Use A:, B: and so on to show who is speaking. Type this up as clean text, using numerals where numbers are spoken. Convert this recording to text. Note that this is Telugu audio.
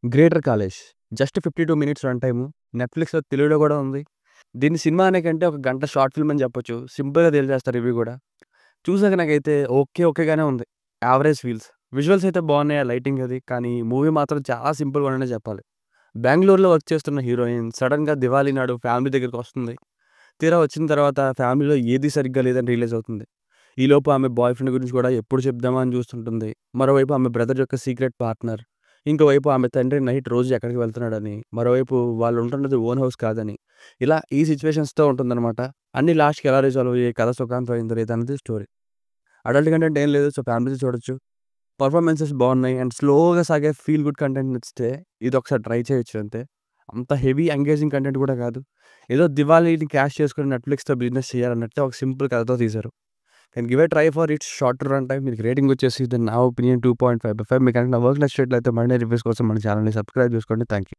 A: 'Greater college' just 52 minutes run time. నెట్‌ఫ్లిక్స్‌లో తెలుగులో గూడా ఉంది. దీన్ని సినిమా అనే కంటే ఒక గంట షార్ట్ ఫిల్మ్ అని చెప్పొచ్చు. సింపుల్‌గా తేల్చేస్తారు రివ్యూ గూడా. చూసాక నాకైతే ఓకేగానే ఉంది. Average feels. విజువల్స్ అయితే బాగున్నాయి. ఆ లైటింగ్ అది. కానీ మూవీ మాత్రం చాలా సింపుల్‌గా ఉందనే చెప్పాలి. బెంగుళూరులో వర్క్ చేస్తున్న హీరోయిన్ సడెన్‌గా దివాళీ నాడు ఫ్యామిలీ దగ్గరికొస్తుంది. తీరా వచ్చిన తర్వాత ఫ్యామిలీలో ఏది సరిగ్గా లేదని రియలైజ్ అవుతుంది. ఈలోపు ఆమె బాయ్ ఫ్రెండ్ గురించి కూడా ఎప్పుడు చెప్దామా అని చూస్తుంటుంది. మరోవైపు ఆమె బ్రదర్ యొక్క సీక్రెట్ పార్ట్నర్. ఇంకోవైపు ఆమె తండ్రి నైట్ రోజు ఎక్కడికి వెళ్తున్నాడని. మరోవైపు వాళ్ళు ఉంటున్నది ఓన్ హౌస్ కాదని. ఇలా ఈ సిట్యుయేషన్స్‌తో ఉంటుందన్నమాట. అన్నీ లాస్ట్‌కి ఎలా రిజాల్వ్ అయ్యాయి, కథ సుఖాంతం అయిందో లేదన్నది స్టోరీ. అడల్ట్ కంటెంట్ ఏం లేదు. సో, ఫ్యామిలీతో చూడొచ్చు. పర్ఫార్మెన్సెస్ బాగున్నాయి. అండ్ స్లోగా సాగే ఫీల్ గుడ్ కంటెంట్ నచ్చితే ఇదొకసారి ట్రై చేయొచ్చు అంతే. అంత హెవీ ఎంగేజింగ్ కంటెంట్ కూడా కాదు. ఏదో దివాళీని క్యాష్ చేసుకొని నెట్‌ఫ్లిక్స్‌తో బిజినెస్ చేయాలన్నట్టే ఒక సింపుల్ కథతో తీశారు. Can give a try for it's shorter run time. మీకు రేటింగ్ వచ్చేసి నా ఒపీనియన్ 2.5/5. మీకు కనుక నా వర్క్ నచ్చినట్లయితే మరిన్ని రివ్యూస్ కోసం మన ఛానెల్‌ని సబ్స్క్రైబ్ చేసుకోండి. Thank you.